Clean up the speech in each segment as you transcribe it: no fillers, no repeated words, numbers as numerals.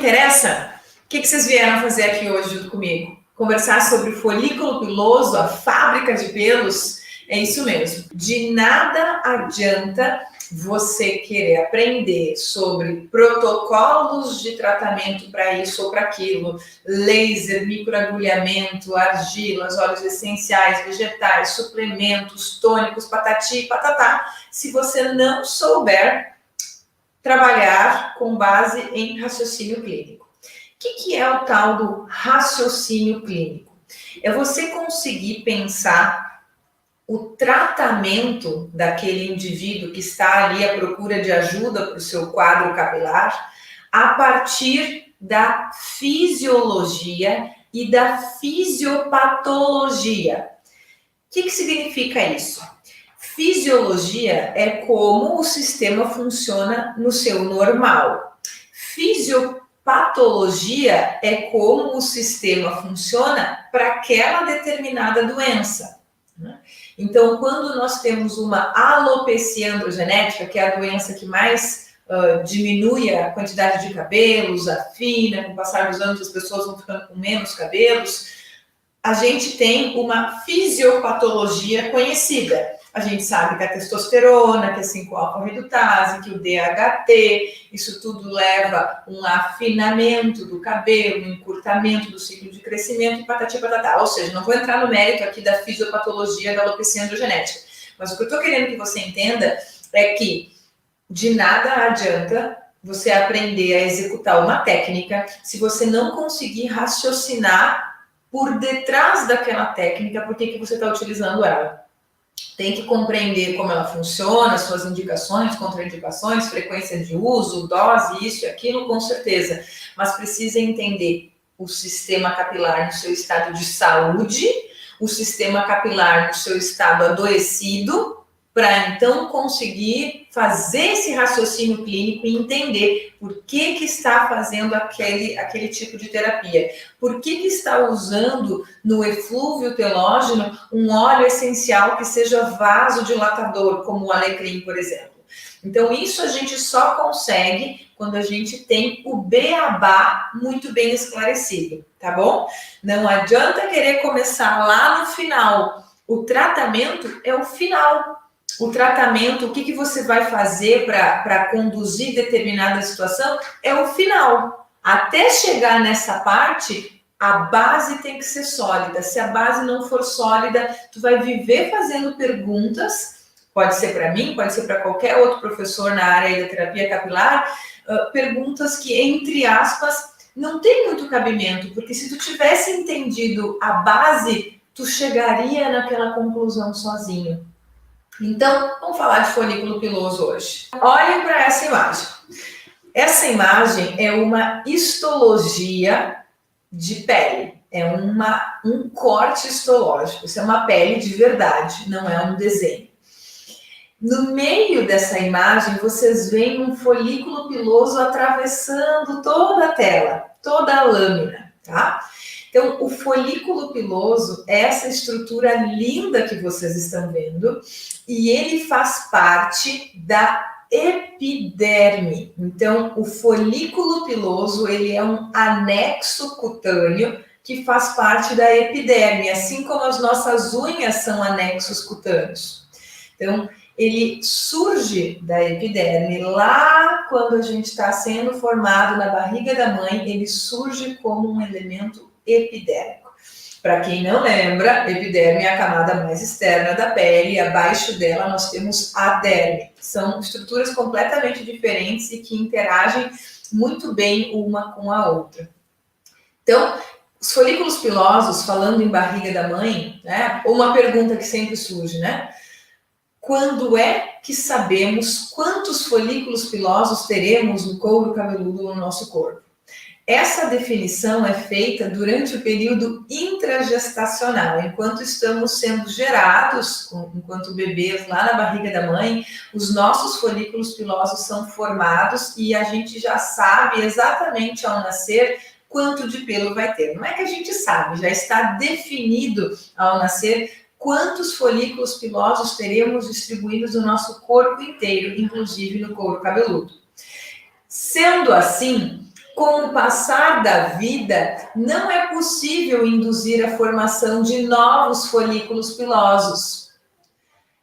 interessa? O que vocês vieram fazer aqui hoje junto comigo? Conversar sobre o folículo piloso, a fábrica de pelos? É isso mesmo. De nada adianta você querer aprender sobre protocolos de tratamento para isso ou para aquilo, laser, microagulhamento, argilas, óleos essenciais, vegetais, suplementos, tônicos, patati e patatá, se você não souber trabalhar com base em raciocínio clínico. O que é o tal do raciocínio clínico? É você conseguir pensar o tratamento daquele indivíduo que está ali à procura de ajuda para o seu quadro capilar a partir da fisiologia e da fisiopatologia. O que significa isso? Fisiologia é como o sistema funciona no seu normal. Fisiopatologia é como o sistema funciona para aquela determinada doença. Então, quando nós temos uma alopecia androgenética, que é a doença que mais diminui a quantidade de cabelos, afina, com o passar dos anos as pessoas vão ficando com menos cabelos, a gente tem uma fisiopatologia conhecida. A gente sabe que a testosterona, que a 5-alfa-redutase, que o DHT, isso tudo leva um afinamento do cabelo, um encurtamento do ciclo de crescimento e patati patatá. Ou seja, não vou entrar no mérito aqui da fisiopatologia da alopecia androgenética. Mas o que eu estou querendo que você entenda é que de nada adianta você aprender a executar uma técnica se você não conseguir raciocinar por detrás daquela técnica, por que você está utilizando ela. Tem que compreender como ela funciona, suas indicações, contraindicações, frequência de uso, dose, isso e aquilo, com certeza. Mas precisa entender o sistema capilar no seu estado de saúde, o sistema capilar no seu estado adoecido, para então conseguir fazer esse raciocínio clínico e entender por que está fazendo aquele tipo de terapia. Por que está usando no eflúvio telógeno um óleo essencial que seja vasodilatador, como o alecrim, por exemplo. Então, isso a gente só consegue quando a gente tem o beabá muito bem esclarecido, tá bom? Não adianta querer começar lá no final. O tratamento é o final. O tratamento, o que você vai fazer para conduzir determinada situação é o final. Até chegar nessa parte, a base tem que ser sólida. Se a base não for sólida, tu vai viver fazendo perguntas, pode ser para mim, pode ser para qualquer outro professor na área da terapia capilar, perguntas que, entre aspas, não tem muito cabimento, porque se tu tivesse entendido a base, tu chegaria naquela conclusão sozinho. Então, vamos falar de folículo piloso hoje. Olhem para essa imagem. Essa imagem é uma histologia de pele. É um corte histológico. Isso é uma pele de verdade, não é um desenho. No meio dessa imagem, vocês veem um folículo piloso atravessando toda a tela, toda a lâmina, tá? Então, o folículo piloso é essa estrutura linda que vocês estão vendo e ele faz parte da epiderme. Então, o folículo piloso, ele é um anexo cutâneo que faz parte da epiderme, assim como as nossas unhas são anexos cutâneos. Então, ele surge da epiderme lá quando a gente está sendo formado na barriga da mãe, ele surge como um elemento epidérmico. Para quem não lembra, epiderme é a camada mais externa da pele e abaixo dela nós temos a derme. São estruturas completamente diferentes e que interagem muito bem uma com a outra. Então, os folículos pilosos, falando em barriga da mãe, né? Uma pergunta que sempre surge, né? Quando é que sabemos quantos folículos pilosos teremos no couro cabeludo no nosso corpo? Essa definição é feita durante o período intragestacional, enquanto estamos sendo gerados, enquanto bebês lá na barriga da mãe, os nossos folículos pilosos são formados e a gente já sabe exatamente ao nascer quanto de pelo vai ter. Não é que a gente sabe, já está definido ao nascer quantos folículos pilosos teremos distribuídos no nosso corpo inteiro, inclusive no couro cabeludo. Sendo assim, Com o passar da vida, não é possível induzir a formação de novos folículos pilosos.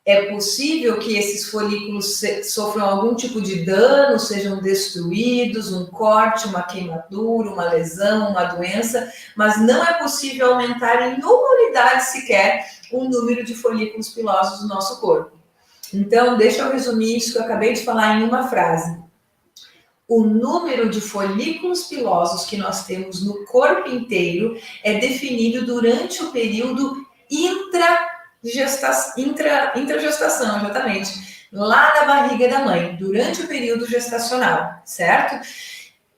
É possível que esses folículos sofram algum tipo de dano, sejam destruídos, um corte, uma queimadura, uma lesão, uma doença, mas não é possível aumentar em uma unidade sequer o número de folículos pilosos do nosso corpo. Então, deixa eu resumir isso que eu acabei de falar em uma frase. O número de folículos pilosos que nós temos no corpo inteiro é definido durante o período intragestação, exatamente, lá na barriga da mãe, durante o período gestacional, certo?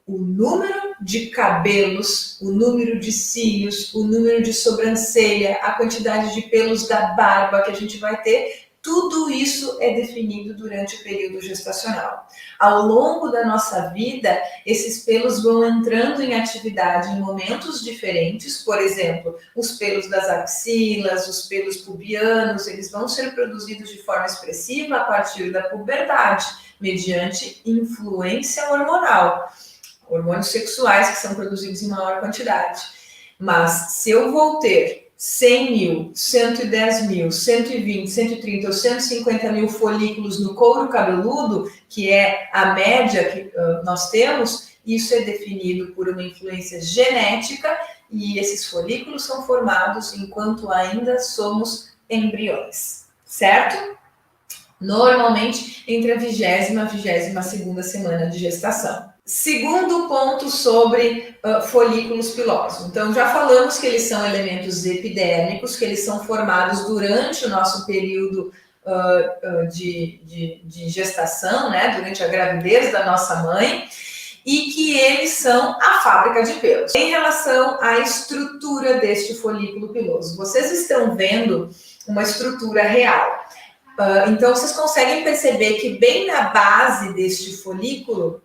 O número de cabelos, o número de cílios, o número de sobrancelha, a quantidade de pelos da barba que a gente vai ter, tudo isso é definido durante o período gestacional. Ao longo da nossa vida, esses pelos vão entrando em atividade em momentos diferentes. Por exemplo, os pelos das axilas, os pelos pubianos, eles vão ser produzidos de forma expressiva a partir da puberdade, mediante influência hormonal. Hormônios sexuais que são produzidos em maior quantidade. Mas se eu vou ter 100 mil, 110 mil, 120, 130 ou 150 mil folículos no couro cabeludo, que é a média que nós temos, isso é definido por uma influência genética e esses folículos são formados enquanto ainda somos embriões, certo? Normalmente entre a 20ª e a 22ª semana de gestação. Segundo ponto sobre folículos pilosos. Então, já falamos que eles são elementos epidérmicos, que eles são formados durante o nosso período de gestação, né? Durante a gravidez da nossa mãe, e que eles são a fábrica de pelos. Em relação à estrutura deste folículo piloso, vocês estão vendo uma estrutura real. Então, vocês conseguem perceber que bem na base deste folículo,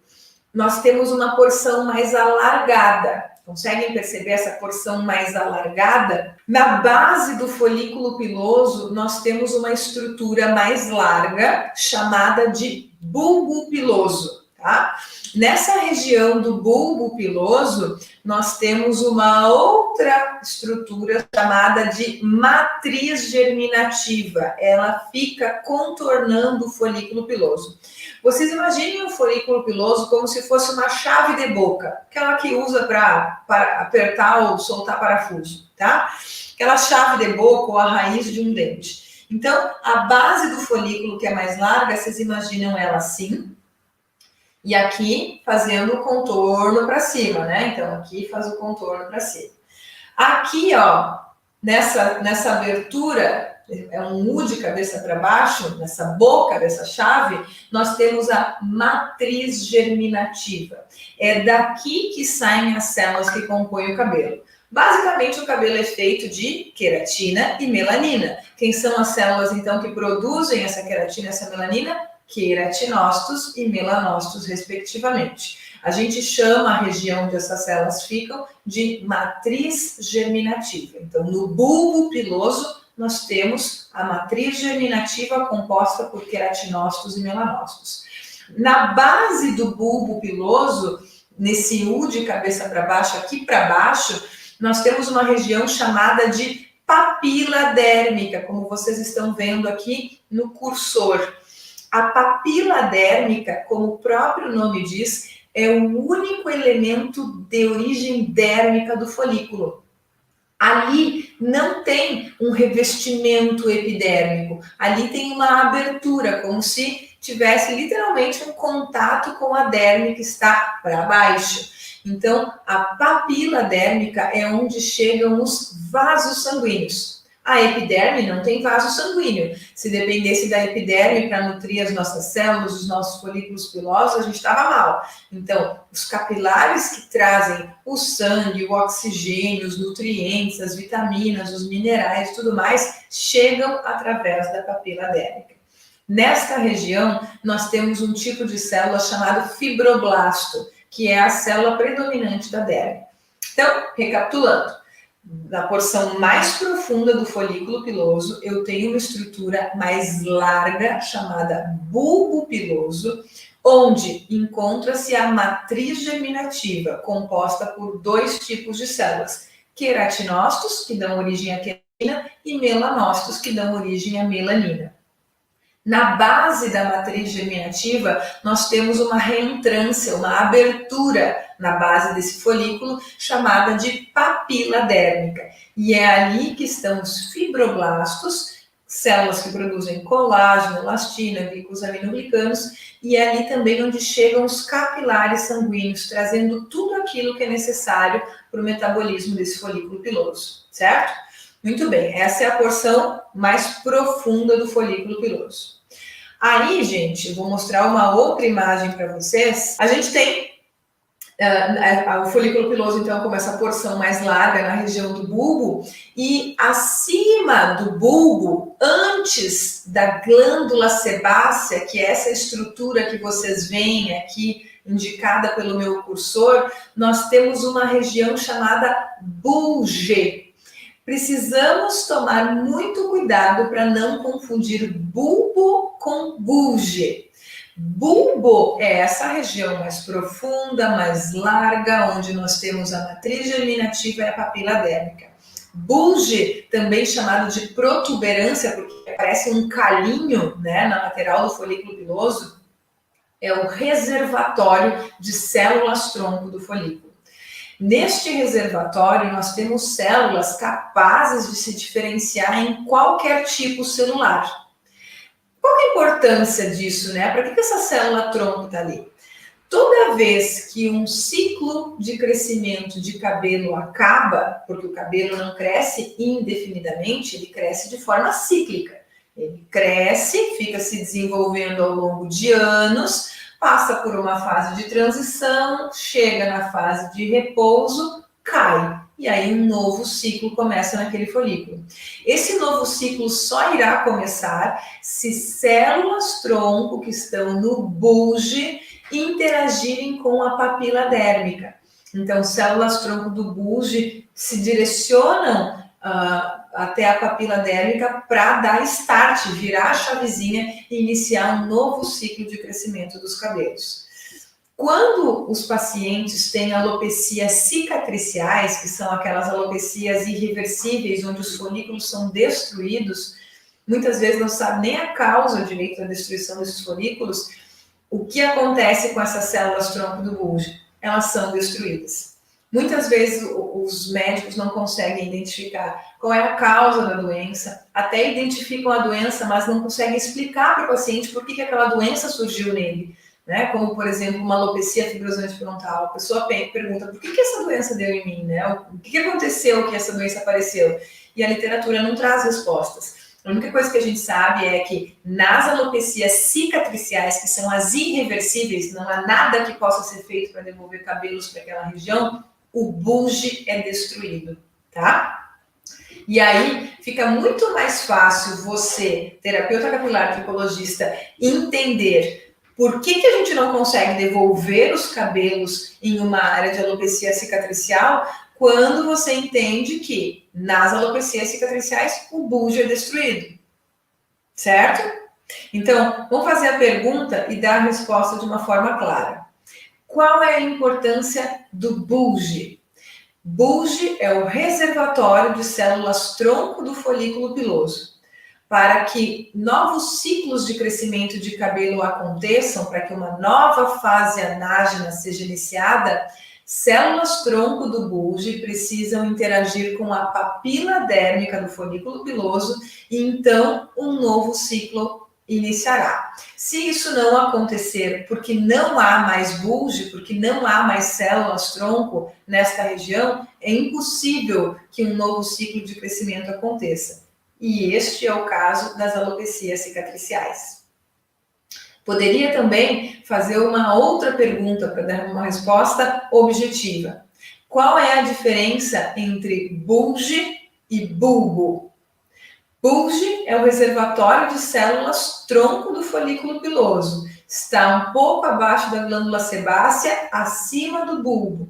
nós temos uma porção mais alargada. Conseguem perceber essa porção mais alargada? Na base do folículo piloso, nós temos uma estrutura mais larga, chamada de bulbo piloso, tá? Nessa região do bulbo piloso, nós temos uma outra estrutura chamada de matriz germinativa. Ela fica contornando o folículo piloso. Vocês imaginem o folículo piloso como se fosse uma chave de boca, aquela que usa para apertar ou soltar parafuso, tá? Aquela chave de boca ou a raiz de um dente. Então, a base do folículo, que é mais larga, vocês imaginam ela assim, e aqui fazendo o contorno para cima, né? Então, aqui faz o contorno para cima. Aqui, ó, nessa abertura, é um U de cabeça para baixo, nessa boca dessa chave, nós temos a matriz germinativa. É daqui que saem as células que compõem o cabelo. Basicamente, o cabelo é feito de queratina e melanina. Quem são as células, então, que produzem essa queratina e essa melanina? Queratinócitos e melanócitos, respectivamente. A gente chama a região onde essas células ficam de matriz germinativa. Então, no bulbo piloso, nós temos a matriz germinativa composta por queratinócitos e melanócitos. Na base do bulbo piloso, nesse U de cabeça para baixo, aqui para baixo, nós temos uma região chamada de papila dérmica, como vocês estão vendo aqui no cursor. A papila dérmica, como o próprio nome diz, é o único elemento de origem dérmica do folículo. Ali não tem um revestimento epidérmico, ali tem uma abertura, como se tivesse literalmente um contato com a derme que está para baixo. Então, a papila dérmica é onde chegam os vasos sanguíneos. A epiderme não tem vaso sanguíneo. Se dependesse da epiderme para nutrir as nossas células, os nossos folículos pilosos, a gente estava mal. Então, os capilares que trazem o sangue, o oxigênio, os nutrientes, as vitaminas, os minerais e tudo mais, chegam através da papila dérmica. Nesta região, nós temos um tipo de célula chamado fibroblasto, que é a célula predominante da derme. Então, recapitulando. Na porção mais profunda do folículo piloso, eu tenho uma estrutura mais larga, chamada bulbo piloso, onde encontra-se a matriz germinativa, composta por 2 tipos de células, queratinócitos, que dão origem à queratina, e melanócitos, que dão origem à melanina. Na base da matriz germinativa, nós temos uma reentrância, uma abertura na base desse folículo, chamada de papila dérmica. E é ali que estão os fibroblastos, células que produzem colágeno, elastina, glicosaminoglicanos, e é ali também onde chegam os capilares sanguíneos, trazendo tudo aquilo que é necessário para o metabolismo desse folículo piloso, certo? Muito bem, essa é a porção mais profunda do folículo piloso. Aí, gente, vou mostrar uma outra imagem para vocês. A gente tem o folículo piloso, então, como essa porção mais larga na região do bulbo, e acima do bulbo, antes da glândula sebácea, que é essa estrutura que vocês veem aqui, indicada pelo meu cursor, nós temos uma região chamada bulge. Precisamos tomar muito cuidado para não confundir bulbo com bulge. Bulbo é essa região mais profunda, mais larga, onde nós temos a matriz germinativa e a papila dérmica. Bulge, também chamado de protuberância, porque parece um calinho, né, na lateral do folículo piloso, é o reservatório de células-tronco do folículo. Neste reservatório, nós temos células capazes de se diferenciar em qualquer tipo celular. Qual é a importância disso, né? Para que essa célula-tronco está ali? Toda vez que um ciclo de crescimento de cabelo acaba, porque o cabelo não cresce indefinidamente, ele cresce de forma cíclica. Ele cresce, fica se desenvolvendo ao longo de anos, passa por uma fase de transição, chega na fase de repouso, cai. E aí um novo ciclo começa naquele folículo. Esse novo ciclo só irá começar se células-tronco que estão no bulge interagirem com a papila dérmica. Então, células-tronco do bulge se direcionam até a papila dérmica para dar start, virar a chavezinha e iniciar um novo ciclo de crescimento dos cabelos. Quando os pacientes têm alopecias cicatriciais, que são aquelas alopecias irreversíveis, onde os folículos são destruídos, muitas vezes não sabe nem a causa direito da destruição desses folículos, o que acontece com essas células-tronco do bulge? Elas são destruídas. Muitas vezes os médicos não conseguem identificar qual é a causa da doença, até identificam a doença, mas não conseguem explicar para o paciente por que aquela doença surgiu nele. Né? Como, por exemplo, uma alopecia fibrosante frontal. A pessoa pergunta, por que essa doença deu em mim? Né? O que aconteceu que essa doença apareceu? E a literatura não traz respostas. A única coisa que a gente sabe é que nas alopecias cicatriciais, que são as irreversíveis, não há nada que possa ser feito para devolver cabelos para aquela região, o bulge é destruído, tá? E aí fica muito mais fácil você, terapeuta capilar, tricologista, entender por que a gente não consegue devolver os cabelos em uma área de alopecia cicatricial quando você entende que nas alopecias cicatriciais o bulge é destruído, certo? Então, vamos fazer a pergunta e dar a resposta de uma forma clara. Qual é a importância do bulge? Bulge é o reservatório de células-tronco do folículo piloso. Para que novos ciclos de crescimento de cabelo aconteçam, para que uma nova fase anágena seja iniciada, células-tronco do bulge precisam interagir com a papila dérmica do folículo piloso e então um novo ciclo iniciará. Se isso não acontecer porque não há mais bulge, porque não há mais células-tronco nesta região, é impossível que um novo ciclo de crescimento aconteça. E este é o caso das alopecias cicatriciais. Poderia também fazer uma outra pergunta para dar uma resposta objetiva. Qual é a diferença entre bulge e bulbo? Bulge é o reservatório de células tronco do folículo piloso. Está um pouco abaixo da glândula sebácea, acima do bulbo.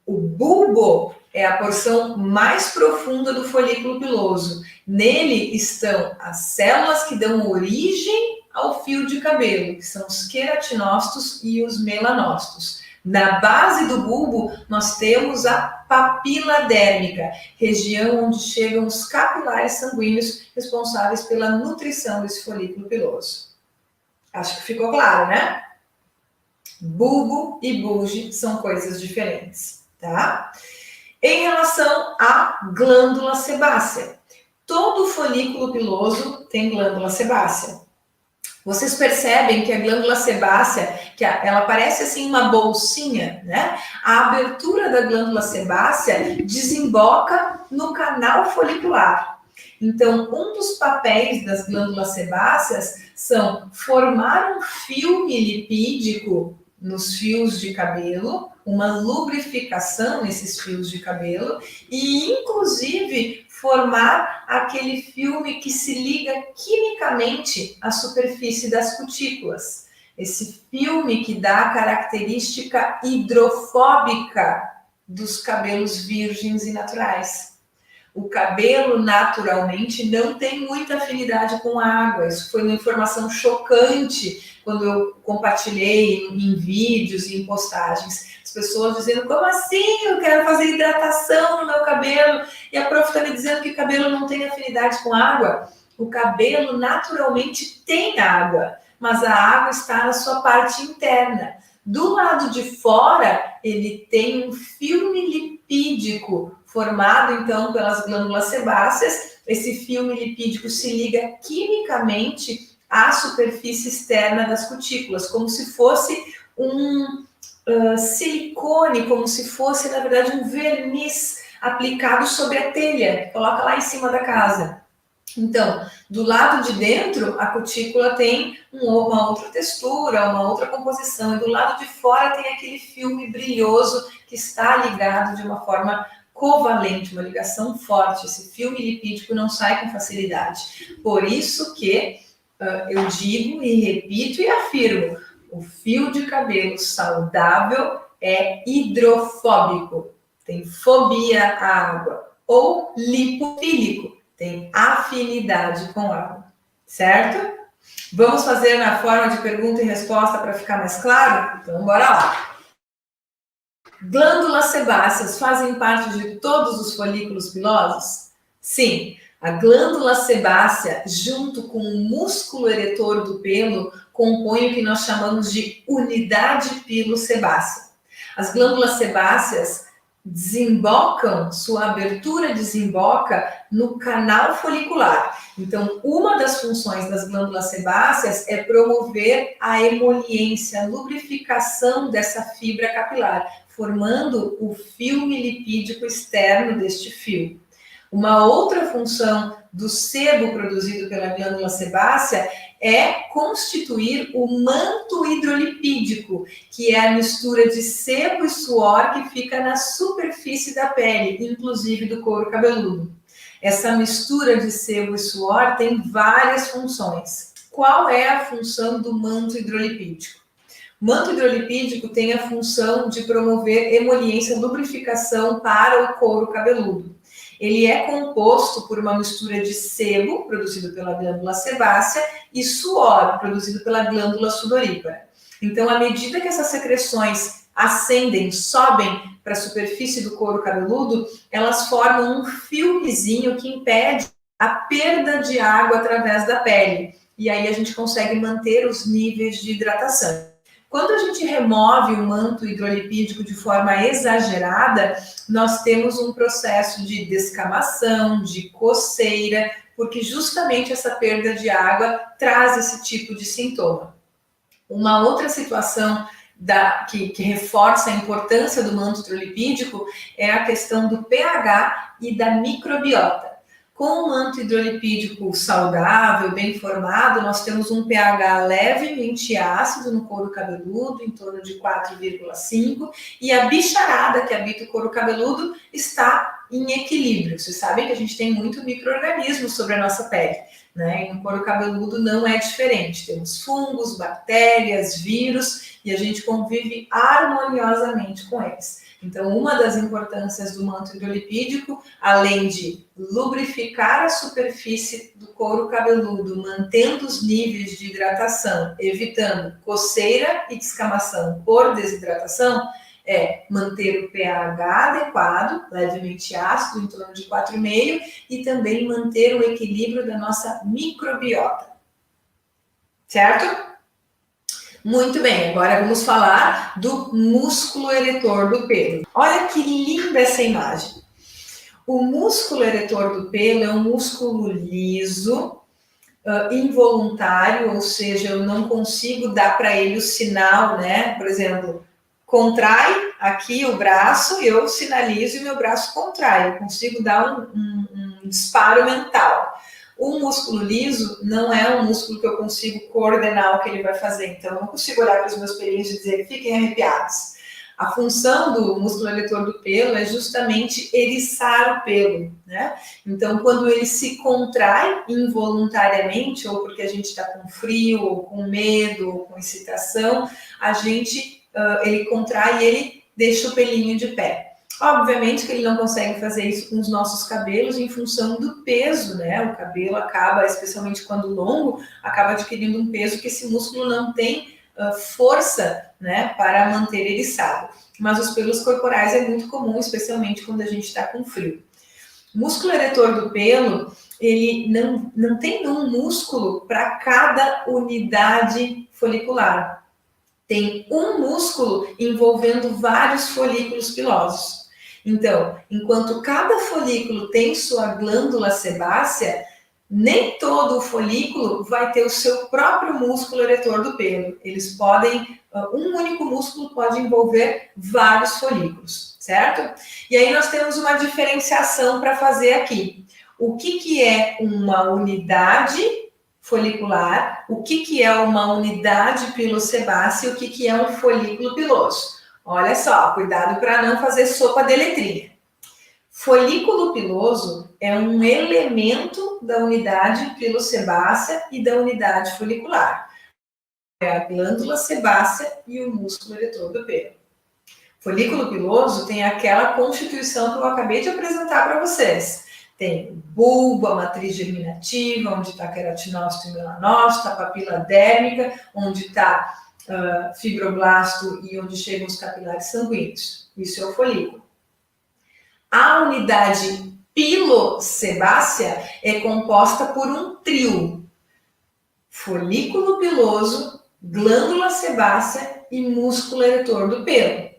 O bulbo é a porção mais profunda do folículo piloso. Nele estão as células que dão origem ao fio de cabelo, que são os queratinócitos e os melanócitos. Na base do bulbo, nós temos a papila dérmica, região onde chegam os capilares sanguíneos responsáveis pela nutrição desse folículo piloso. Acho que ficou claro, né? Bulbo e bulge são coisas diferentes, tá? Em relação à glândula sebácea, todo folículo piloso tem glândula sebácea. Vocês percebem que a glândula sebácea, ela parece assim uma bolsinha, né? A abertura da glândula sebácea desemboca no canal folicular. Então, um dos papéis das glândulas sebáceas são formar um filme lipídico nos fios de cabelo, uma lubrificação nesses fios de cabelo e, inclusive, formar aquele filme que se liga quimicamente à superfície das cutículas. Esse filme que dá a característica hidrofóbica dos cabelos virgens e naturais. O cabelo, naturalmente, não tem muita afinidade com água. Isso foi uma informação chocante quando eu compartilhei em vídeos e em postagens. As pessoas dizendo, como assim? Eu quero fazer hidratação no meu cabelo. E a prof está me dizendo que o cabelo não tem afinidade com água. O cabelo, naturalmente, tem água, mas a água está na sua parte interna. Do lado de fora, ele tem um filme lipídico formado, então, pelas glândulas sebáceas. Esse filme lipídico se liga quimicamente à superfície externa das cutículas, como se fosse um silicone, como se fosse, na verdade, um verniz aplicado sobre a telha, que coloca lá em cima da casa. Então, do lado de dentro, a cutícula tem uma outra textura, uma outra composição, e do lado de fora tem aquele filme brilhoso que está ligado de uma forma covalente, uma ligação forte. Esse filme lipídico não sai com facilidade. Por isso que eu digo e repito e afirmo, o fio de cabelo saudável é hidrofóbico, tem fobia à água, ou lipofílico, tem afinidade com água, certo? Vamos fazer na forma de pergunta e resposta para ficar mais claro? Então, bora lá. Glândulas sebáceas fazem parte de todos os folículos pilosos? Sim, a glândula sebácea, junto com o músculo eretor do pelo, compõe o que nós chamamos de unidade pilosebácea. As glândulas sebáceas desembocam, sua abertura desemboca no canal folicular. Então, uma das funções das glândulas sebáceas é promover a emoliência, a lubrificação dessa fibra capilar, formando o filme lipídico externo deste fio. Uma outra função do sebo produzido pela glândula sebácea é constituir o manto hidrolipídico, que é a mistura de sebo e suor que fica na superfície da pele, inclusive do couro cabeludo. Essa mistura de sebo e suor tem várias funções. Qual é a função do manto hidrolipídico? O manto hidrolipídico tem a função de promover emoliência, lubrificação para o couro cabeludo. Ele é composto por uma mistura de sebo, produzido pela glândula sebácea, e suor, produzido pela glândula sudorípara. Então, à medida que essas secreções ascendem, sobem para a superfície do couro cabeludo, elas formam um filmezinho que impede a perda de água através da pele. E aí a gente consegue manter os níveis de hidratação. Quando a gente remove o manto hidrolipídico de forma exagerada, nós temos um processo de descamação, de coceira, porque justamente essa perda de água traz esse tipo de sintoma. Uma outra situação que reforça a importância do manto hidrolipídico é a questão do pH e da microbiota. Com o manto hidrolipídico saudável, bem formado, nós temos um pH levemente ácido no couro cabeludo, em torno de 4,5, e a bicharada que habita o couro cabeludo está em equilíbrio. Vocês sabem que a gente tem muito micro-organismo sobre a nossa pele. né? E no couro cabeludo não é diferente. Temos fungos, bactérias, vírus, e a gente convive harmoniosamente com eles. Então, uma das importâncias do manto hidrolipídico, além de lubrificar a superfície do couro cabeludo, mantendo os níveis de hidratação, evitando coceira e descamação por desidratação, é manter o pH adequado, levemente ácido, em torno de 4,5, e também manter o equilíbrio da nossa microbiota. Certo? Muito bem, agora vamos falar do músculo eretor do pelo. Olha que linda essa imagem. O músculo eretor do pelo é um músculo liso, involuntário, ou seja, eu não consigo dar para ele o sinal, né? Por exemplo, contrai aqui o braço, eu sinalizo e meu braço contrai. Eu consigo dar um disparo mental. O músculo liso não é um músculo que eu consigo coordenar o que ele vai fazer. Então, eu não consigo olhar para os meus pelinhos e dizer, fiquem arrepiados. A função do músculo eretor do pelo é justamente eriçar o pelo, né? Então, quando ele se contrai involuntariamente, ou porque a gente está com frio, ou com medo, ou com excitação, ele contrai e ele deixa o pelinho de pé. Obviamente que ele não consegue fazer isso com os nossos cabelos em função do peso, né? O cabelo acaba, especialmente quando longo, acaba adquirindo um peso que esse músculo não tem força, né, para manter eriçado. Mas os pelos corporais é muito comum, especialmente quando a gente está com frio. O músculo eretor do pelo, ele não tem um músculo para cada unidade folicular. Tem um músculo envolvendo vários folículos pilosos. Então, enquanto cada folículo tem sua glândula sebácea, nem todo o folículo vai ter o seu próprio músculo eretor do pelo. Um único músculo pode envolver vários folículos, certo? E aí nós temos uma diferenciação para fazer aqui. O que é uma unidade folicular, o que é uma unidade pilosebácea e o que é um folículo piloso? Olha só, cuidado para não fazer sopa de letrinha. Folículo piloso é um elemento da unidade pilosebácea e da unidade folicular. É a glândula sebácea e o músculo eretor do pelo. Folículo piloso tem aquela constituição que eu acabei de apresentar para vocês. Tem o bulbo, a matriz germinativa, onde está queratinócito e melanócito, a papila dérmica, onde está fibroblasto e onde chegam os capilares sanguíneos. Isso é o folículo. A unidade pilosebácea é composta por um trio: folículo piloso, glândula sebácea e músculo eretor do pelo.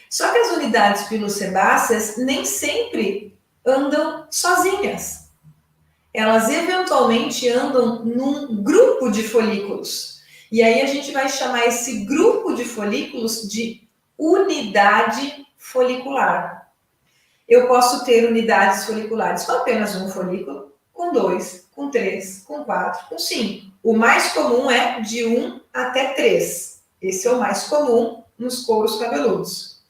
Só que as unidades pilosebáceas nem sempre andam sozinhas. Elas eventualmente andam num grupo de folículos. E aí a gente vai chamar esse grupo de folículos de unidade folicular. Eu posso ter unidades foliculares com apenas um folículo, com 2, com 3, com 4, com 5. O mais comum é de 1 até 3. Esse é o mais comum nos couros cabeludos.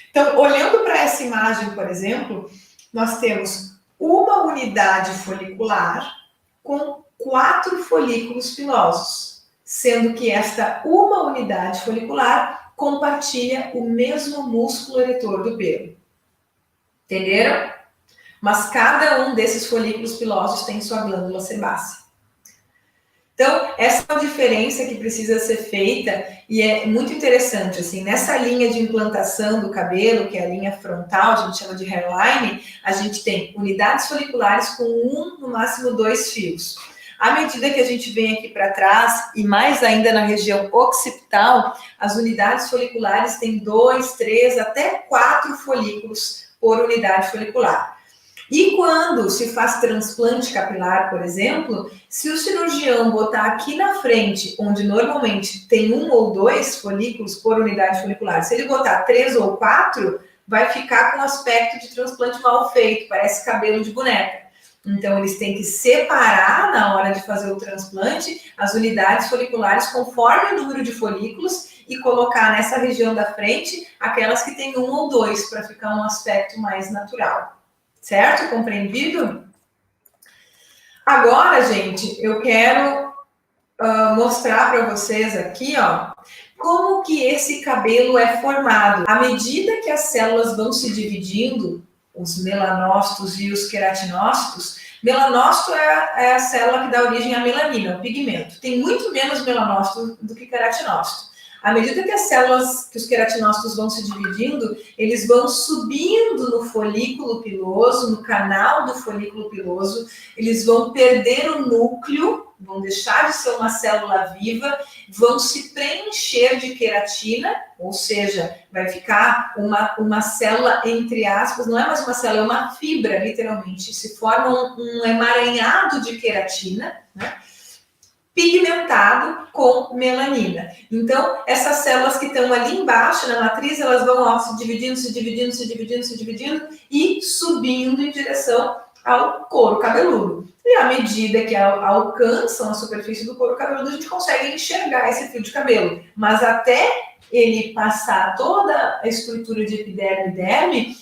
Então, olhando para essa imagem, por exemplo, nós temos uma unidade folicular com 4 folículos pilosos, sendo que esta uma unidade folicular compartilha o mesmo músculo eretor do pelo. Entenderam? Mas cada um desses folículos pilosos tem sua glândula sebácea. Então, essa é uma diferença que precisa ser feita e é muito interessante, assim, nessa linha de implantação do cabelo, que é a linha frontal, a gente chama de hairline, a gente tem unidades foliculares com 1, no máximo 2 fios. À medida que a gente vem aqui para trás, e mais ainda na região occipital, as unidades foliculares têm 2, 3, até 4 folículos por unidade folicular. E quando se faz transplante capilar, por exemplo, se o cirurgião botar aqui na frente, onde normalmente tem 1 ou 2 folículos por unidade folicular, se ele botar 3 ou 4, vai ficar com aspecto de transplante mal feito, parece cabelo de boneca. Então, eles têm que separar, na hora de fazer o transplante, as unidades foliculares conforme o número de folículos e colocar nessa região da frente aquelas que têm 1 ou 2, para ficar um aspecto mais natural. Certo? Compreendido? Agora, gente, eu quero mostrar para vocês aqui, ó, como que esse cabelo é formado. À medida que as células vão se dividindo, os melanócitos e os queratinócitos, melanócito é a célula que dá origem à melanina, o pigmento. Tem muito menos melanócito do que queratinócito. À medida que as células, que os queratinócitos vão se dividindo, eles vão subindo no folículo piloso, no canal do folículo piloso, eles vão perder o núcleo, vão deixar de ser uma célula viva, vão se preencher de queratina, ou seja, vai ficar uma célula, entre aspas, não é mais uma célula, é uma fibra, literalmente, se forma um emaranhado de queratina, né? Pigmentado com melanina. Então, essas células que estão ali embaixo na matriz, elas vão ó, se dividindo e subindo em direção ao couro cabeludo. E à medida que alcançam a superfície do couro cabeludo, a gente consegue enxergar esse fio de cabelo. Mas até ele passar toda a estrutura de epiderme e derme,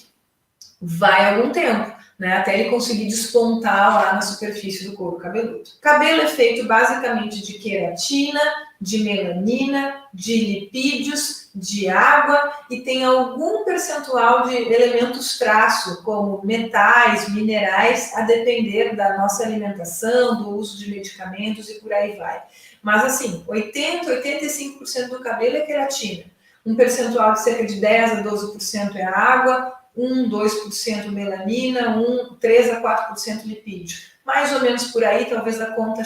vai algum tempo. Né, até ele conseguir despontar lá na superfície do couro cabeludo. O cabelo é feito basicamente de queratina, de melanina, de lipídios, de água e tem algum percentual de elementos traço, como metais, minerais, a depender da nossa alimentação, do uso de medicamentos e por aí vai. Mas assim, 85% do cabelo é queratina. Um percentual de cerca de 10 a 12% é água, 2% melanina, 3 a 4% lipídio. Mais ou menos por aí, talvez a conta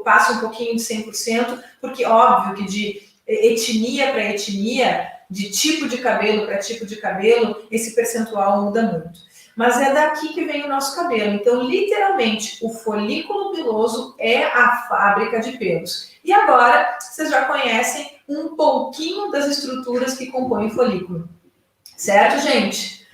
passe um pouquinho de 100%, porque óbvio que de etnia para etnia, de tipo de cabelo para tipo de cabelo, esse percentual muda muito. Mas é daqui que vem o nosso cabelo. Então, literalmente, o folículo piloso é a fábrica de pelos. E agora, vocês já conhecem um pouquinho das estruturas que compõem o folículo. Certo, gente?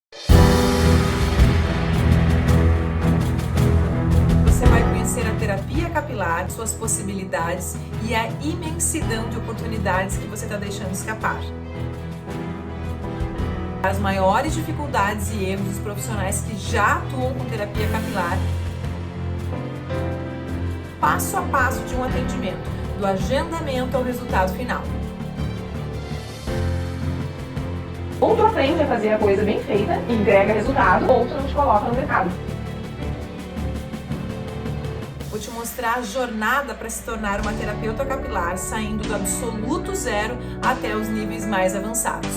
Você vai conhecer a terapia capilar, suas possibilidades e a imensidão de oportunidades que você está deixando escapar. As maiores dificuldades e erros dos profissionais que já atuam com terapia capilar. Passo a passo de um atendimento, do agendamento ao resultado final. Ou tu aprende a fazer a coisa bem feita e entrega resultado, ou tu não te coloca no mercado. Vou te mostrar a jornada para se tornar uma terapeuta capilar, saindo do absoluto zero até os níveis mais avançados.